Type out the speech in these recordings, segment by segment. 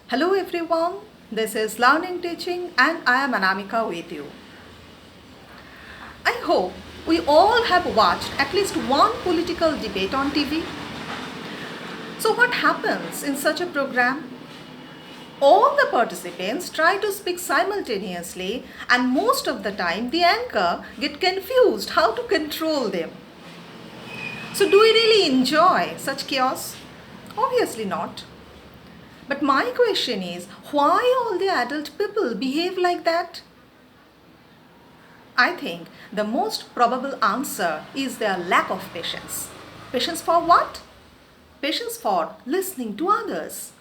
Hello everyone, this is Learning Teaching and I am Anamika with you. I hope we all have watched at least one political debate on TV. So what happens in such a program? All the participants try to speak simultaneously and most of the time the anchor get confused how to control them. So do we really enjoy such chaos? Obviously not. But my question is, why all the adult people behave like that? I think the most probable answer is their lack of patience. Patience for what? Patience for listening to others.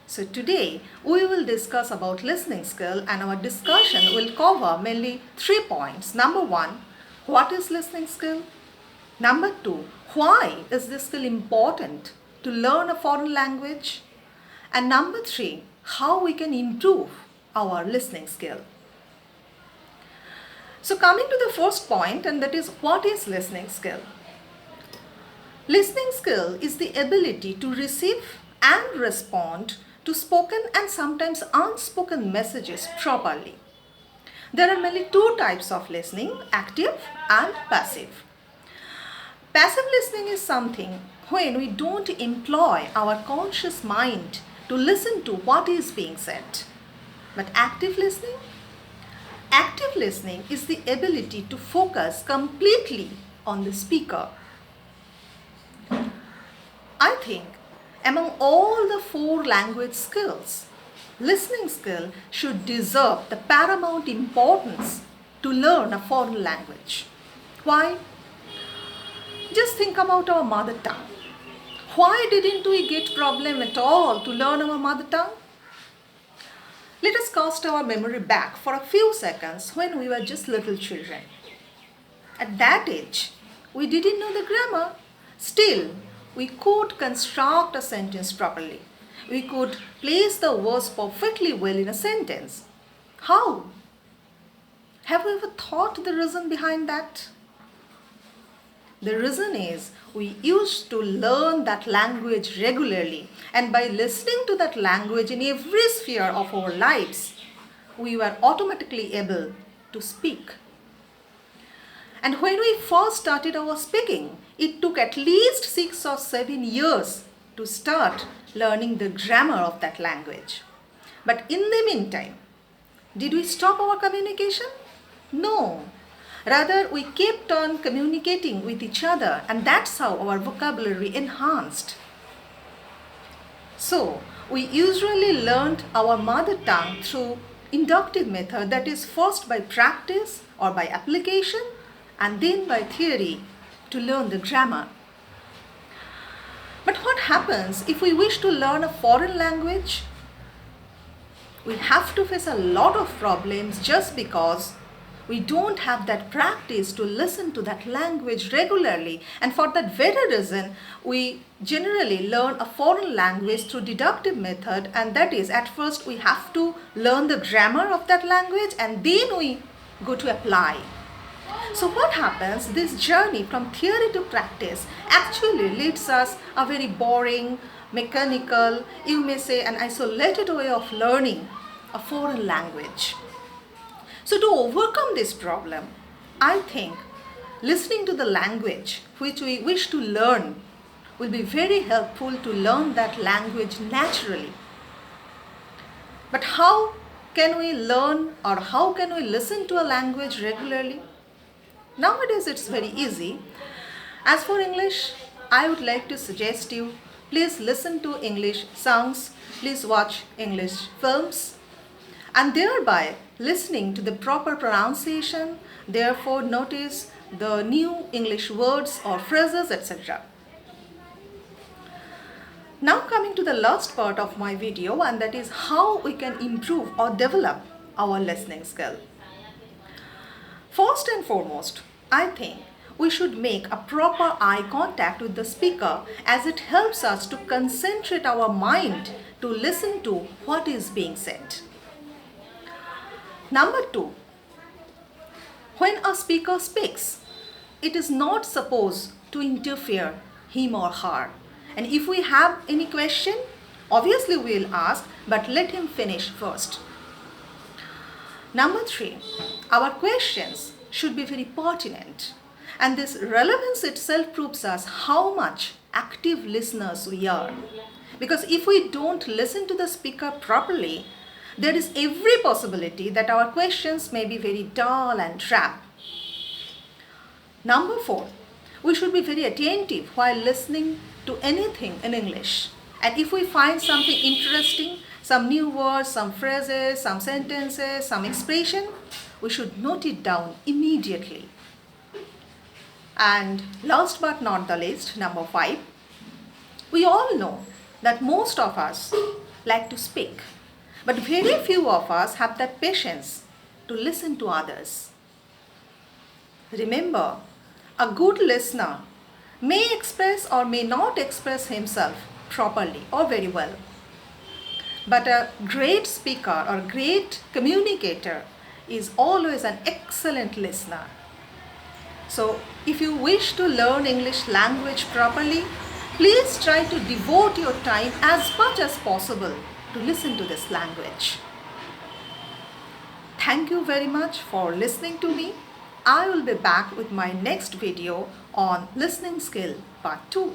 So today we will discuss about listening skill and our discussion will cover mainly 3 points. Number 1, what is listening skill? Number 2, why is this skill important to learn a foreign language? And number 3, how we can improve our listening skill. So coming to the first point, and that is what is listening skill? Listening skill is the ability to receive and respond to spoken and sometimes unspoken messages properly. There are mainly 2 types of listening, active and passive. Passive listening is something when we don't employ our conscious mind to listen to what is being said. But active listening? Active listening is the ability to focus completely on the speaker. I think among all the 4 language skills, listening skill should deserve the paramount importance to learn a foreign language. Why? Just think about our mother tongue. Why didn't we get problem at all to learn our mother tongue? Let us cast our memory back for a few seconds when we were just little children. At that age, we didn't know the grammar. Still, we could construct a sentence properly. We could place the words perfectly well in a sentence. How? Have you ever thought the reason behind that? The reason is we used to learn that language regularly, and by listening to that language in every sphere of our lives, we were automatically able to speak. And when we first started our speaking, it took at least 6 or 7 years to start learning the grammar of that language. But in the meantime, did we stop our communication? No. Rather, we kept on communicating with each other, and that's how our vocabulary enhanced. So, we usually learned our mother tongue through inductive method, that is first by practice or by application and then by theory to learn the grammar. But what happens if we wish to learn a foreign language? We have to face a lot of problems just because we don't have that practice to listen to that language regularly, and for that very reason we generally learn a foreign language through deductive method, and that is at first we have to learn the grammar of that language and then we go to apply. So what happens, this journey from theory to practice actually leads us a very boring, mechanical, you may say an isolated way of learning a foreign language. So to overcome this problem, I think listening to the language which we wish to learn will be very helpful to learn that language naturally. But how can we learn or how can we listen to a language regularly? Nowadays it's very easy. As for English, I would like to suggest you, please listen to English songs, please watch English films, and thereby listening to the proper pronunciation, therefore notice the new English words or phrases, etc. Now coming to the last part of my video, and that is how we can improve or develop our listening skill. First and foremost, I think we should make a proper eye contact with the speaker, as it helps us to concentrate our mind to listen to what is being said. Number 2, when a speaker speaks, it is not supposed to interfere him or her. And if we have any question, Obviously, we'll ask, but let him finish first. Number 3, our questions should be very pertinent. And this relevance itself proves us how much active listeners we are. Because if we don't listen to the speaker properly, there is every possibility that our questions may be very dull and drab. Number 4, we should be very attentive while listening to anything in English. And if we find something interesting, some new words, some phrases, some sentences, some expression, we should note it down immediately. And last but not the least, number 5, we all know that most of us like to speak, but very few of us have that patience to listen to others. Remember, a good listener may express or may not express himself properly or very well. But a great speaker or great communicator is always an excellent listener. So, if you wish to learn English language properly, please try to devote your time as much as possible to listen to this language. Thank you very much for listening to me. I will be back with my next video on listening skill part 2.